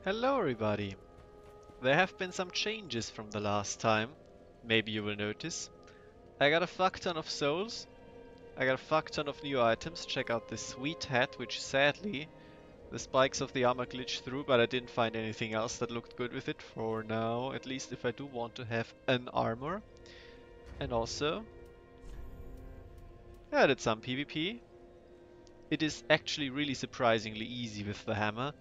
Hello everybody! There have been some changes from the last time, maybe you will notice. I got a fuck ton of souls, I got a fuck ton of new items, check out this sweet hat which sadly the spikes of the armor glitched through, but I didn't find anything else that looked good with it for now, at least if I do want to have an armor. And also, I did some PvP. It is actually really surprisingly easy with the hammer.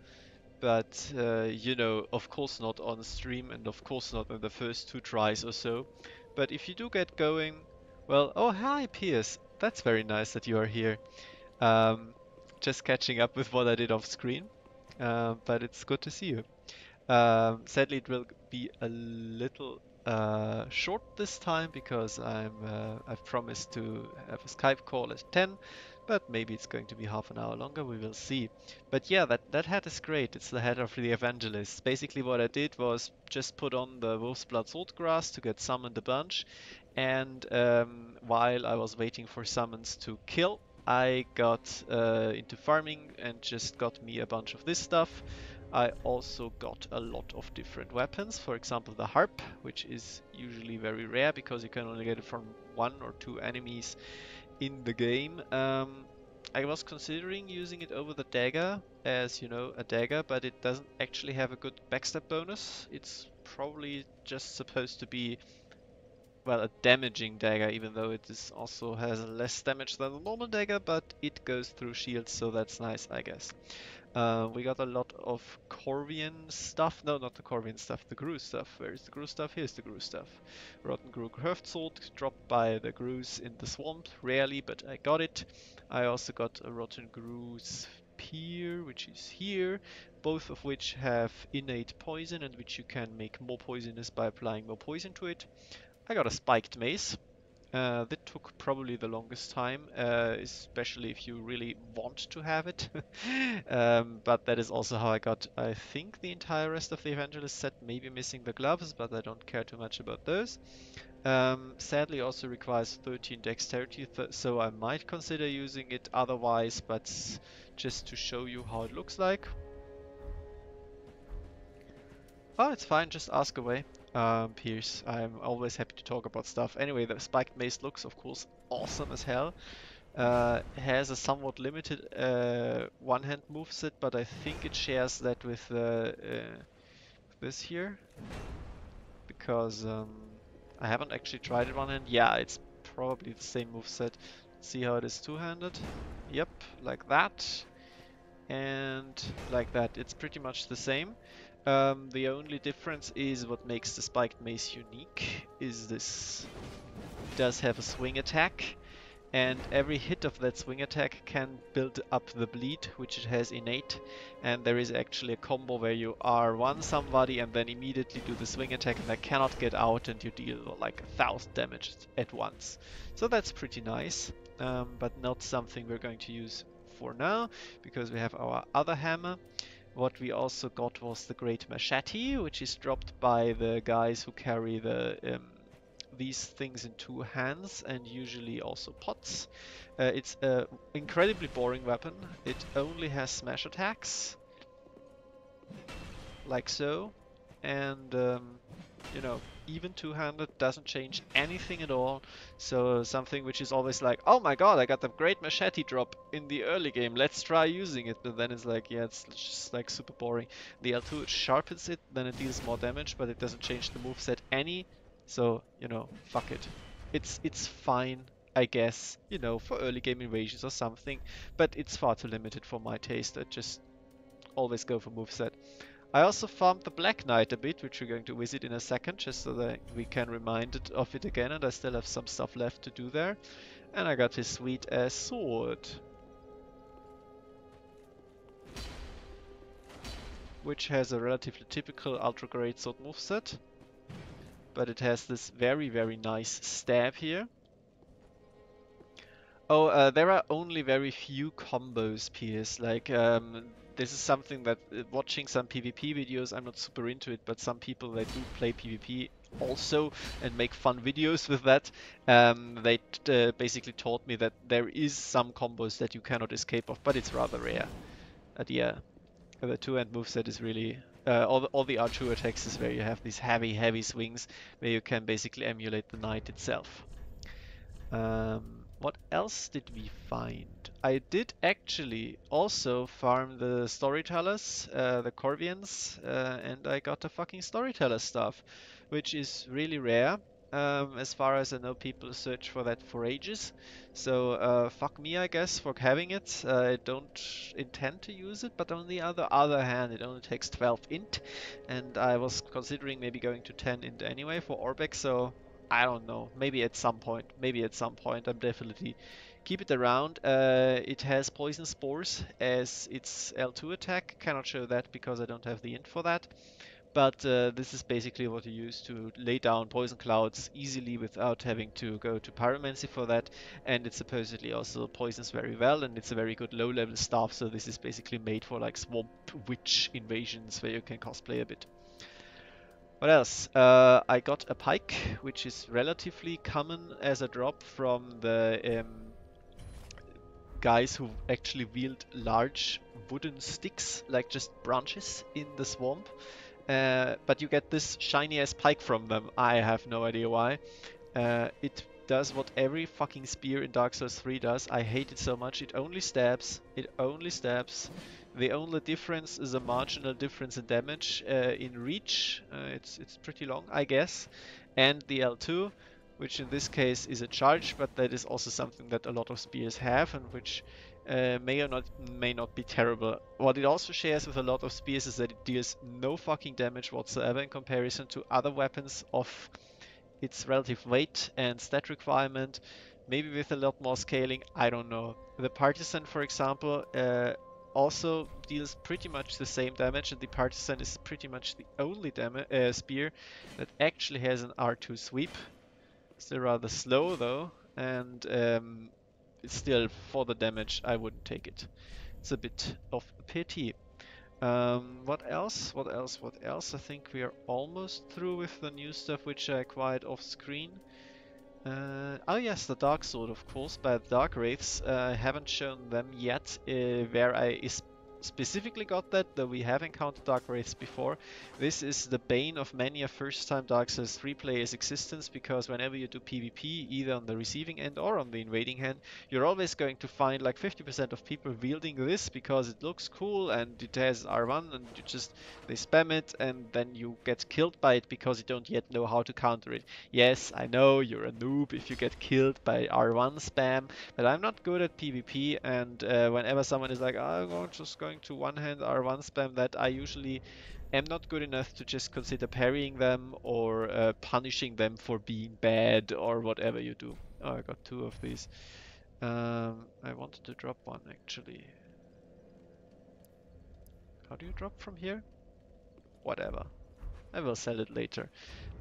But, you know, of course not on stream and of course not in the first 2 tries or so. But if you do get going, well, oh hi Piers, that's very nice that you are here. Um, just catching up with what I did off screen, but it's good to see you. Sadly it will be a little short this time because I've promised to have a Skype call at 10. But maybe it's going to be half an hour longer, we will see. But yeah, that hat is great. It's the hat of the evangelist. Basically what I did was just put on the Wolf's Blood Swordgrass to get summoned a bunch. And while I was waiting for summons to kill, I got into farming and just got me a bunch of this stuff. I also got a lot of different weapons. For example, the harp, which is usually very rare because you can only get it from 1 or 2 enemies in the game. I was considering using it over the dagger as, you know, a dagger, but it doesn't actually have a good backstab bonus. It's probably just supposed to be, well, a damaging dagger, even though it is also has less damage than a normal dagger, but it goes through shields, so that's nice, I guess. We got a lot of Corvian stuff. No, not the Corvian stuff, the Grue stuff. Where is the Grue stuff? Here's the Grue stuff. Rotten Grue Curved Sword dropped by the Grues in the swamp. Rarely, but I got it. I also got a Rotten Grue Spear, which is here. Both of which have innate poison and which you can make more poisonous by applying more poison to it. I got a Spiked Mace. That took probably the longest time, especially if you really want to have it. But that is also how I got, I think, the entire rest of the Evangelist set, maybe missing the gloves, but I don't care too much about those. Sadly also requires 13 dexterity, so I might consider using it otherwise, but just to show you how it looks like. Oh, it's fine, just ask away. Pierce, I'm always happy to talk about stuff. Anyway, the spiked mace looks, of course, awesome as hell. Has a somewhat limited one-hand moveset, but I think it shares that with this here. Because I haven't actually tried it one-hand. Yeah, it's probably the same moveset. See how it is two-handed? Yep, like that. And like that. It's pretty much the same. The only difference is what makes the spiked mace unique is this. It does have a swing attack, and every hit of that swing attack can build up the bleed, which it has innate. And there is actually a combo where you R1 somebody and then immediately do the swing attack and they cannot get out, and you deal like 1000 damage at once. So that's pretty nice, but not something we're going to use for now, because we have our other hammer. What we also got was the Great Machete, which is dropped by the guys who carry the these things in 2 hands, and usually also pots. It's an incredibly boring weapon. It only has smash attacks, like so, and you know, even two-handed doesn't change anything at all. So something which is always like, oh my god, I got the Great Machete drop in the early game, let's try using it. But then it's like, yeah, it's just like super boring. The L2 it sharpens it, then it deals more damage, but it doesn't change the moveset any. So, you know, fuck it. It's fine, I guess, you know, for early game invasions or something, but it's far too limited for my taste. I just always go for moveset. I also farmed the Black Knight a bit, which we're going to visit in a second, just so that we can remind it of it again, and I still have some stuff left to do there. And I got his sweet ass sword, which has a relatively typical ultra great sword moveset, but it has this very, very nice stab here. Oh, there are only very few combos, Piers. Like, this is something that, watching some PvP videos, I'm not super into it, but some people that do play PvP also and make fun videos with that, they basically taught me that there is some combos that you cannot escape of, but it's rather rare. Yeah, The two-hand moveset is really all the R2 attacks is where you have these heavy swings where you can basically emulate the knight itself. What else did we find? I did actually also farm the storytellers, the Corvians, and I got the fucking storyteller stuff, which is really rare. As far as I know, people search for that for ages. So fuck me, I guess, for having it. I don't intend to use it, but on the other hand, it only takes 12 int, and I was considering maybe going to 10 int anyway for Orbeck, so I don't know. Maybe at some point. Maybe at some point. I'm definitely keep it around. It has poison spores as its L2 attack. Cannot show that because I don't have the int for that. But this is basically what you use to lay down poison clouds easily without having to go to pyromancy for that. And it supposedly also poisons very well, and it's a very good low-level staff. So this is basically made for like swamp witch invasions where you can cosplay a bit. What else? I got a pike, which is relatively common as a drop from the guys who actually wield large wooden sticks, like just branches in the swamp. But you get this shiny ass pike from them. I have no idea why. It does what every fucking spear in Dark Souls 3 does. I hate it so much. It only stabs. It only stabs. The only difference is a marginal difference in damage. In reach, it's pretty long, I guess. And the L2, which in this case is a charge, but that is also something that a lot of spears have, and which may not be terrible. What it also shares with a lot of spears is that it deals no fucking damage whatsoever in comparison to other weapons of its relative weight and stat requirement, maybe with a lot more scaling, I don't know. The Partisan, for example, also deals pretty much the same damage, and the Partisan is pretty much the only spear that actually has an R2 sweep. Still rather slow though, and still for the damage I wouldn't take it. It's a bit of a pity. What else? What else? What else? I think we are almost through with the new stuff which I acquired off screen. Oh yes, the Dark Sword, of course, by the Dark Wraiths. I haven't shown them yet where I specifically got that, though we have encountered Dark Wraiths before. This is the bane of many a first-time Dark Souls 3 player's existence, because whenever you do PvP, either on the receiving end or on the invading hand, you're always going to find like 50% of people wielding this because it looks cool and it has R1 and they spam it, and then you get killed by it because you don't yet know how to counter it. Yes, I know you're a noob if you get killed by R1 spam, but I'm not good at PvP, and whenever someone is like, oh, I'm just going to one-hand R1 spam that, I usually am not good enough to just consider parrying them or punishing them for being bad or whatever you do. Oh, I got two of these. I wanted to drop one actually. How do you drop from here? Whatever. I will sell it later.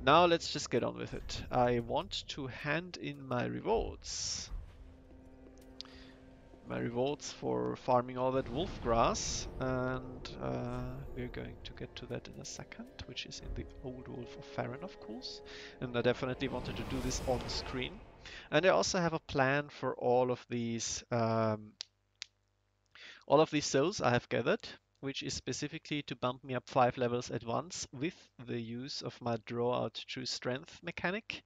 Now let's just get on with it. I want to hand in my rewards. My rewards for farming all that wolf grass, and we're going to get to that in a second, which is in the Old Wolf of Farron, of course. And I definitely wanted to do this on screen. And I also have a plan for all of these souls I have gathered, which is specifically to bump me up 5 levels at once with the use of my draw out true strength mechanic.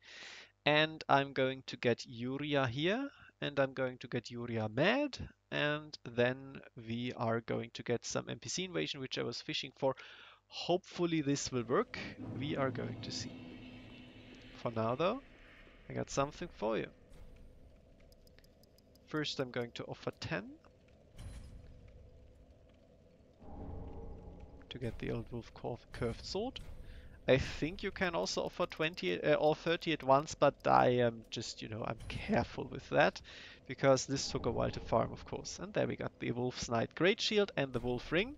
And I'm going to get Yuria here, and I'm going to get Yuria mad, and then we are going to get some NPC invasion, which I was fishing for. Hopefully this will work. We are going to see. For now though, I got something for you. First I'm going to offer 10 to get the Old Wolf curved sword. I think you can also offer 20 or 30 at once, but I am just, I'm careful with that because this took a while to farm, of course. And there we got the Wolf's Knight Great Shield and the Wolf Ring.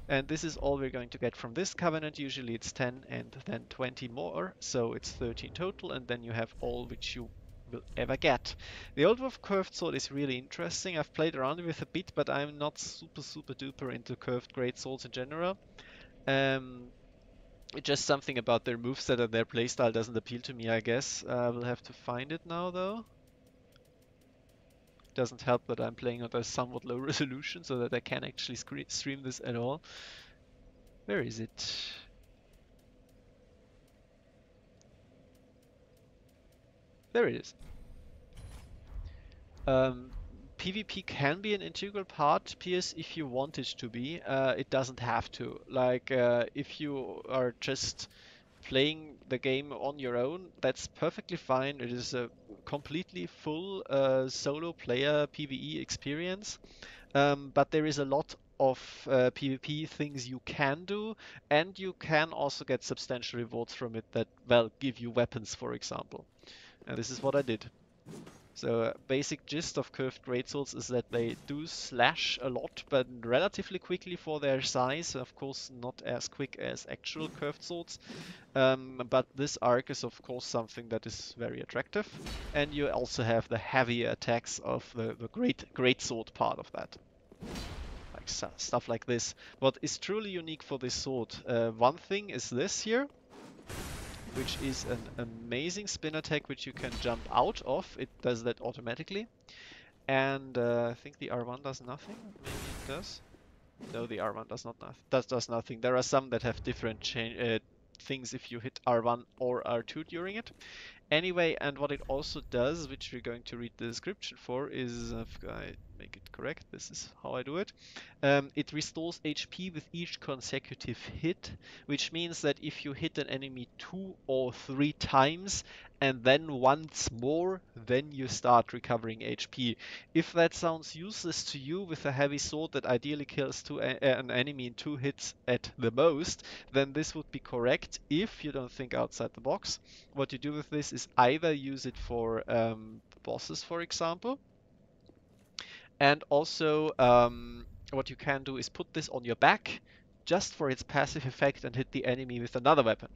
And this is all we're going to get from this covenant. Usually it's 10 and then 20 more, so it's 13 total, and then you have all which you will ever get. The Old Wolf Curved Sword is really interesting. I've played around with a bit, but I'm not super duper into curved great swords in general. Just something about their moveset and their playstyle doesn't appeal to me, I guess. We'll have to find it now, though. doesn't help that I'm playing on a somewhat low resolution so that I can actually stream this at all. Where is it? There it is. PvP can be an integral part, Piers, if you want it to be. It doesn't have to. Like, if you are just playing the game on your own, that's perfectly fine. It is a completely full solo player PvE experience. But there is a lot of PvP things you can do, and you can also get substantial rewards from it that, well, give you weapons, for example. And this is what I did. So basic gist of curved greatswords is that they do slash a lot, but relatively quickly for their size. Of course, not as quick as actual curved swords. But this arc is of course something that is very attractive. And you also have the heavy attacks of the greatsword part of that. Like stuff like this. What is truly unique for this sword, one thing is this here, which is an amazing spin attack which you can jump out of. It does that automatically. And I think the R1 does nothing. Maybe it does. No, the R1 does not does nothing. There are some that have different things if you hit R1 or R2 during it. Anyway, and what it also does, which we're going to read the description for, is, if I make it correct, this is how I do it. It restores HP with each consecutive hit, which means that if you hit an enemy 2 or 3 times and then once more, then you start recovering HP. If that sounds useless to you with a heavy sword that ideally kills an enemy in 2 hits at the most, then this would be correct if you don't think outside the box. What you do with this is either use it for bosses, for example, and also what you can do is put this on your back just for its passive effect and hit the enemy with another weapon.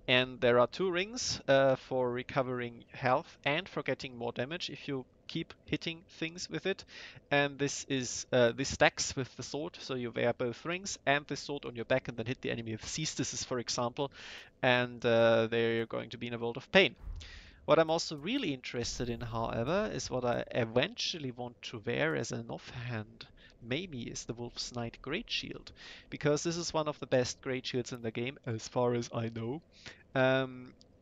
And there are 2 rings for recovering health and for getting more damage if you keep hitting things with it. And this stacks with the sword, so you wear both rings and the sword on your back and then hit the enemy with cestices, for example, and there you're going to be in a world of pain. What I'm also really interested in, however, is what I eventually want to wear as an offhand. Maybe is the Wolf's Knight Great Shield, because this is one of the best Great Shields in the game, as far as I know.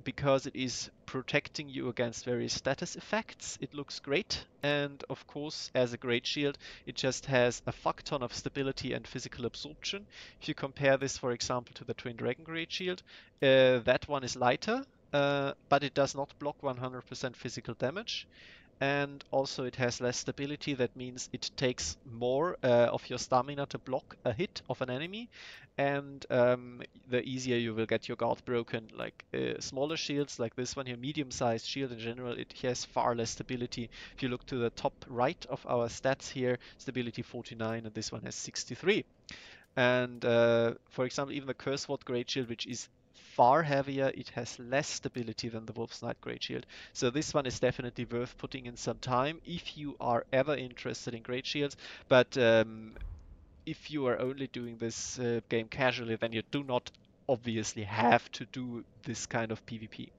Because it is protecting you against various status effects. It looks great, and of course, as a Great Shield, it just has a fuck ton of stability and physical absorption. If you compare this, for example, to the Twin Dragon Great Shield, that one is lighter, but it does not block 100% physical damage. And also it has less stability. That means it takes more of your stamina to block a hit of an enemy, and the easier you will get your guard broken. Like smaller shields like this one here, medium-sized shield in general, it has far less stability. If you look to the top right of our stats here, stability 49, and this one has 63. And for example, even the Curseword Great Shield, which is far heavier, it has less stability than the Wolf's Knight Great Shield. So this one is definitely worth putting in some time if you are ever interested in Great Shields. But if you are only doing this game casually, then you do not obviously have to do this kind of PvP.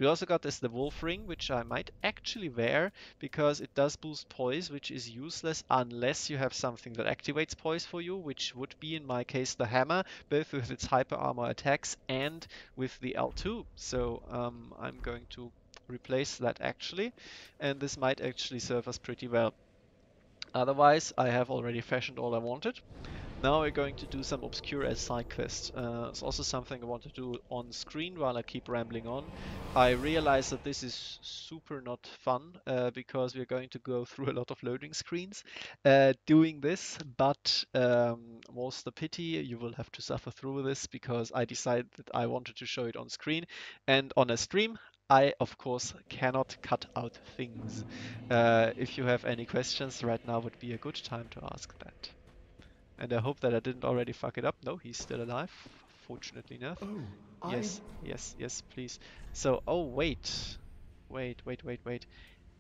We also got this the Wolf Ring, which I might actually wear because it does boost poise, which is useless unless you have something that activates poise for you, which would be in my case the hammer, both with its hyper armor attacks and with the L2. So I'm going to replace that actually, and this might actually serve us pretty well. Otherwise, I have already fashioned all I wanted. Now we're going to do some obscure as side quests. It's also something I want to do on screen while I keep rambling on. I realize that this is super not fun because we're going to go through a lot of loading screens doing this, but more's the pity, you will have to suffer through this because I decided that I wanted to show it on screen, and on a stream I, of course, cannot cut out things. If you have any questions, right now would be a good time to ask that. And I hope that I didn't already fuck it up. No, he's still alive, fortunately enough. Oh, Yes, yes, yes, please. So, oh, wait. Wait.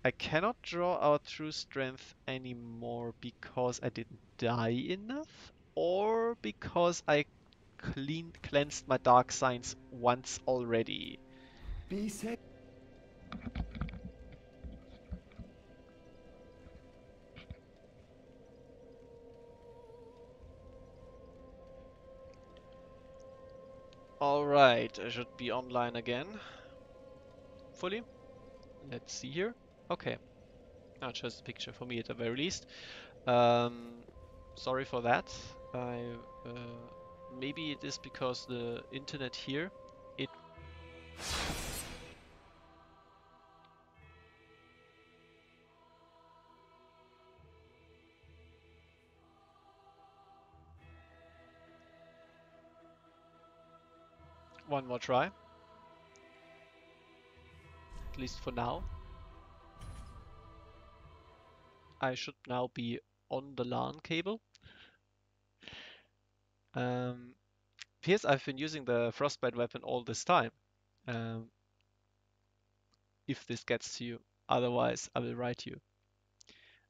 I cannot draw out true strength anymore because I didn't die enough, or because I cleansed my dark signs once already. be safe. Alright, I should be online again. Fully. Let's see here. Okay. Not just a picture for me at the very least. Um, Sorry for that. I maybe it is because the internet here. It one more try, at least for now. I should now be on the LAN cable. Appears I've been using the frostbite weapon all this time. Um, if this gets to you, otherwise I will write you.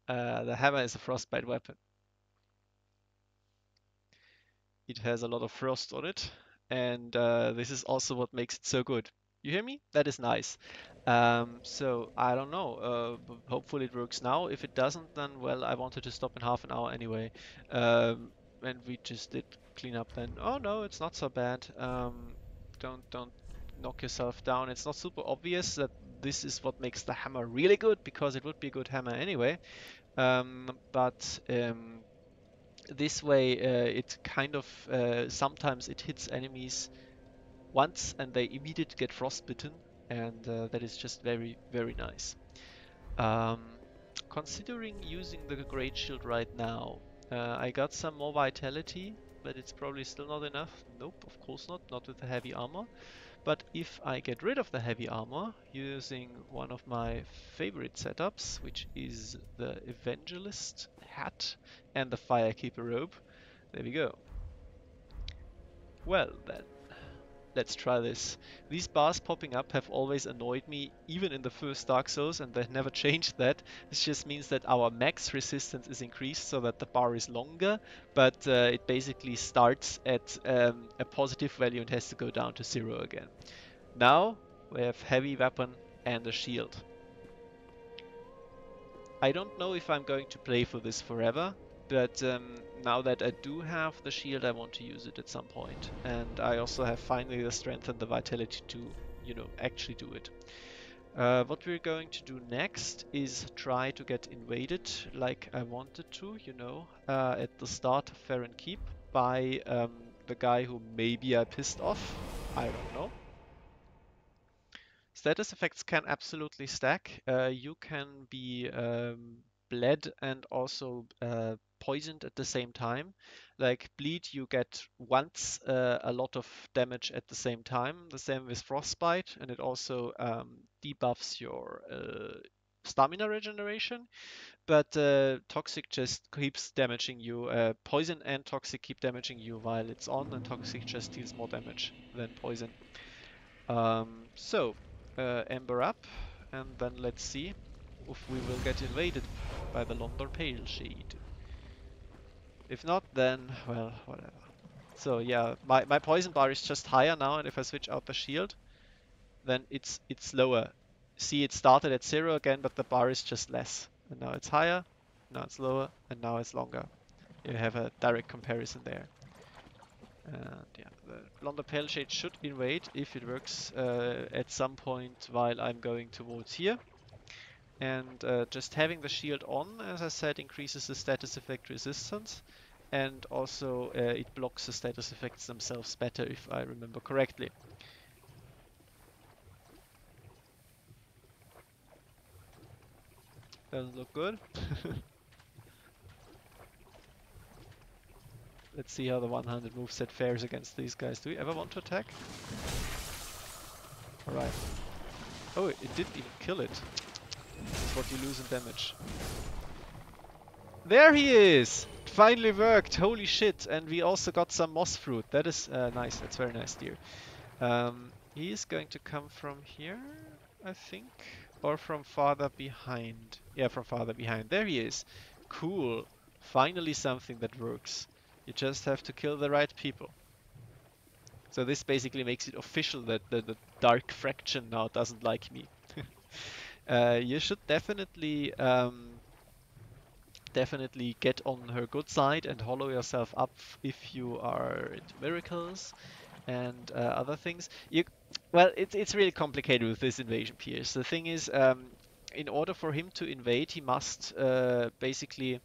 The hammer is a frostbite weapon. It has a lot of frost on it, and this is also what makes it so good. You hear me? That is nice. So I don't know. Hopefully it works now. If it doesn't, then well, I wanted to stop in half an hour anyway, and we just did clean up then. Oh no, it's not so bad. Don't knock yourself down. It's not super obvious that this is what makes the hammer really good, because it would be a good hammer anyway. But this way it kind of sometimes it hits enemies once and they immediately get frostbitten, and that is just very, very nice. Um, Considering using the Great Shield right now, I got some more vitality, but it's probably still not enough. Nope, of course not, not with the heavy armor. But if I get rid of the heavy armor using one of my favorite setups, which is the Evangelist hat and the Firekeeper robe, there we go. Well then, let's try this. These bars popping up have always annoyed me, even in the first Dark Souls, and they never changed that. This just means that our max resistance is increased so that the bar is longer, but it basically starts at a positive value and has to go down to 0 again. Now we have heavy weapon and a shield. I don't know if I'm going to play for this forever, but now that I do have the shield, I want to use it at some point. And I also have finally the strength and the vitality to, you know, actually do it. What we're going to do next is try to get invaded like I wanted to, you know, at the start of Farron Keep by the guy who maybe I pissed off. I don't know. Status effects can absolutely stack. You can be bled and also poisoned at the same time. Like bleed, you get once a lot of damage at the same time. The same with frostbite, and it also debuffs your stamina regeneration. But toxic just keeps damaging you. Poison and toxic keep damaging you while it's on, and toxic just deals more damage than poison. Ember up, and then let's see if we will get invaded by the London Pale Shade. If not, then, well, whatever. So yeah, my poison bar is just higher now, and if I switch out the shield, then it's lower. See, it started at 0 again, but the bar is just less. And now it's higher, now it's lower, and now it's longer. You have a direct comparison there. And yeah, the London Pale Shade should invade if it works at some point while I'm going towards here. And just having the shield on, as I said, increases the status effect resistance, and also it blocks the status effects themselves better, if I remember correctly. Doesn't look good. Let's see how the one-handed moveset fares against these guys. Do we ever want to attack? Alright. Oh, it didn't even kill it. That's what you lose in damage. There he is! It finally worked! Holy shit! And we also got some moss fruit. That is nice. That's very nice, dear. He is going to come from here, I think. Or from farther behind. Yeah, from farther behind. There he is. Cool. Finally something that works. You just have to kill the right people. So this basically makes it official that the Dark Fraction now doesn't like me. You should definitely definitely get on her good side and hollow yourself up if you are into miracles. and other things. Well, it's really complicated with this invasion piers. The thing is, in order for him to invade, he must basically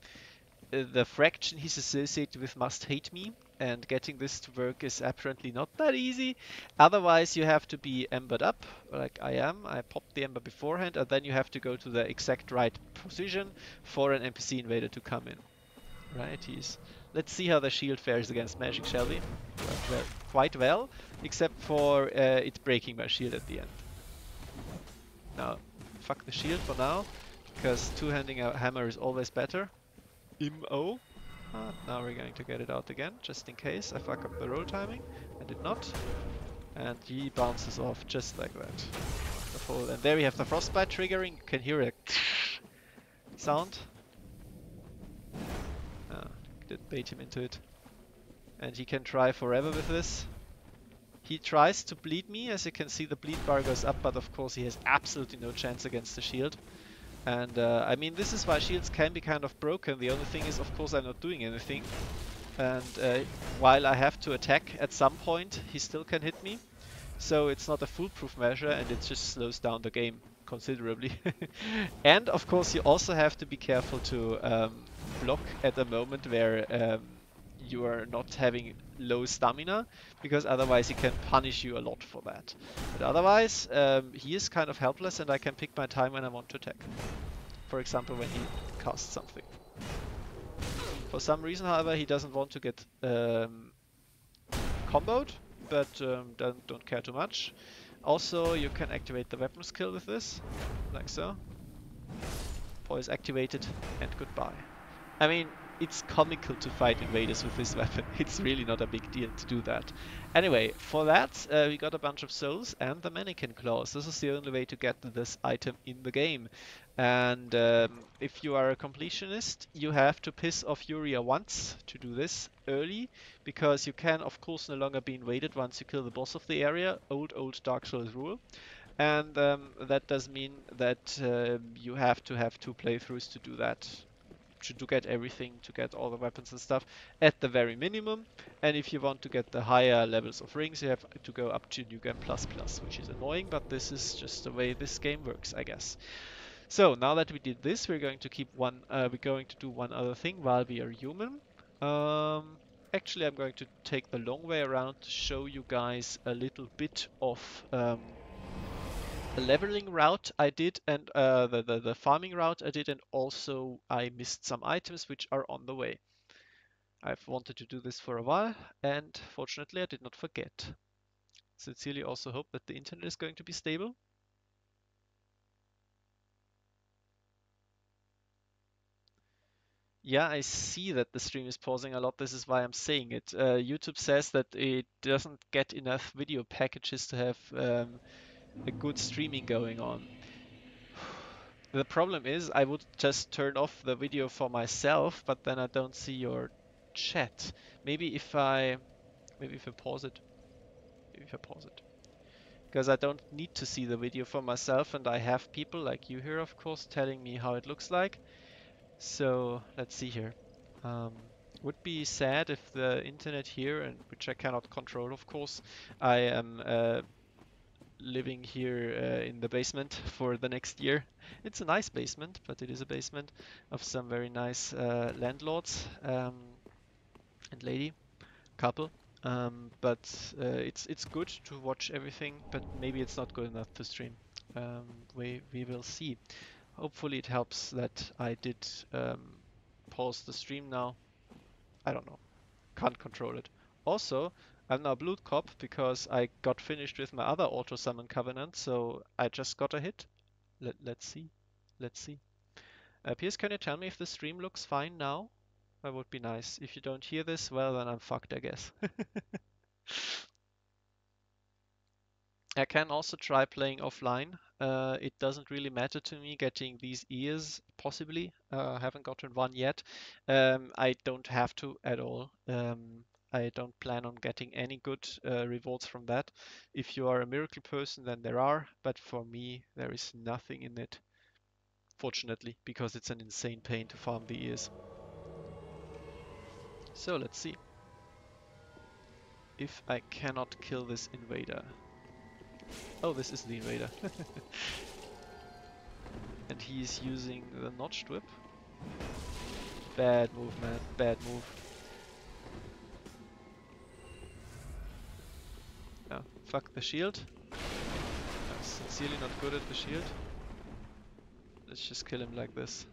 the fraction he's associated with must hate me, and getting this to work is apparently not that easy. Otherwise, you have to be embered up, like I am. I popped the ember beforehand, and then you have to go to the exact right position for an NPC invader to come in. Right, Let's see how the shield fares against magic, shall we? Quite well, except for it breaking my shield at the end. Now, fuck the shield for now, because two-handing a hammer is always better. Im-o. Now we're going to get it out again, just in case I fuck up the roll timing. I did not. And he bounces off just like that. Wonderful. And there we have the frostbite triggering. You can hear a sound. Did bait him into it. And he can try forever with this. He tries to bleed me. As you can see, the bleed bar goes up, but of course he has absolutely no chance against the shield. And I mean, this is why shields can be kind of broken. The only thing is, of course, I'm not doing anything. And while I have to attack at some point, he still can hit me. So it's not a foolproof measure, and it just slows down the game considerably. And of course, you also have to be careful to block at a moment where you are not having low stamina, because otherwise he can punish you a lot for that. But otherwise, he is kind of helpless, and I can pick my time when I want to attack. For example, when he casts something. For some reason, however, he doesn't want to get comboed, but don't care too much. Also, you can activate the weapon skill with this, like so. Poise activated, and goodbye. I mean, it's comical to fight invaders with this weapon. It's really not a big deal to do that. Anyway, for that, we got a bunch of souls and the mannequin claws. This is the only way to get this item in the game. And if you are a completionist, you have to piss off Yuria once to do this early, because you can, of course, no longer be invaded once you kill the boss of the area. Old Dark Souls rule. And that does mean that you have to have 2 playthroughs to do that. To get everything, to get all the weapons and stuff at the very minimum. And if you want to get the higher levels of rings, you have to go up to New Game Plus Plus, which is annoying, but this is just the way this game works, I guess. So now that we did this, we're going to do one other thing while we are human. Actually, I'm going to take the long way around to show you guys a little bit of the leveling route I did, and the farming route I did, and also I missed some items which are on the way. I've wanted to do this for a while, and fortunately I did not forget. Sincerely also hope that the internet is going to be stable. Yeah, I see that the stream is pausing a lot. This is why I'm saying it. YouTube says that it doesn't get enough video packages to have a good streaming going on. The problem is I would just turn off the video for myself, but then I don't see your chat. Maybe if I pause it. Maybe if I pause it. Because I don't need to see the video for myself, and I have people like you here, of course, telling me how it looks like. So let's see here. Would be sad if the internet here, and which I cannot control, of course. I am living here in the basement for the next year. It's a nice basement, but it is a basement of some very nice landlords and lady couple. But it's good to watch everything, but maybe it's not good enough to stream. We will see. Hopefully it helps that I did pause the stream now. I don't know. Can't control it. Also, I'm now Blood Cop because I got finished with my other auto summon covenant, so I just got a hit. Let's see. Let's see. Piers, can you tell me if the stream looks fine now? That would be nice. If you don't hear this, well, then I'm fucked, I guess. I can also try playing offline. It doesn't really matter to me getting these ears, possibly. Haven't gotten one yet. I don't have to at all. I don't plan on getting any good rewards from that. If you are a miracle person, then there are, but for me, there is nothing in it, fortunately, because it's an insane pain to farm the ears. So let's see. if I cannot kill this invader. Oh, this is the invader. And he is using the notched whip. Bad move, man. Bad move. Oh, fuck the shield. I'm sincerely not good at the shield. Let's just kill him like this.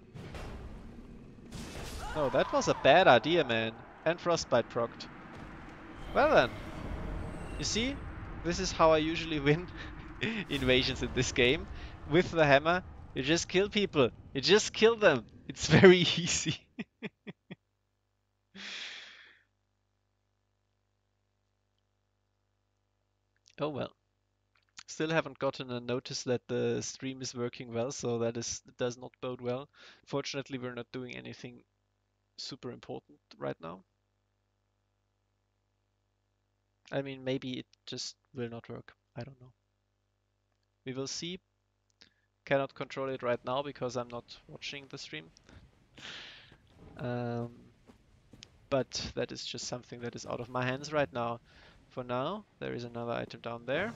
Oh, that was a bad idea, man. And frostbite procced. Well then. You see? This is how I usually win invasions in this game. With the hammer, you just kill people. You just kill them. It's very easy. Oh well. Still haven't gotten a notice that the stream is working well, so that does not bode well. Fortunately, we're not doing anything super important right now. I mean, maybe it just will not work. I don't know. We will see. Cannot control it right now because I'm not watching the stream. But that is just something that is out of my hands right now. For now, there is another item down there.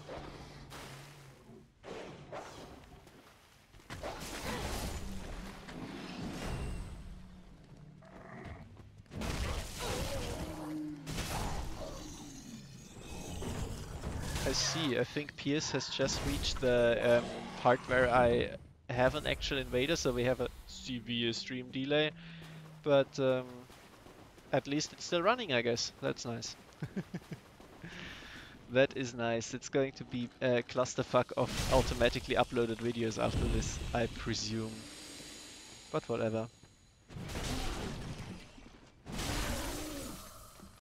I see. I think Pierce has just reached the part where I have an actual invader, so we have a severe stream delay. But at least it's still running, I guess. That's nice. That is nice. It's going to be a clusterfuck of automatically uploaded videos after this, I presume. But whatever.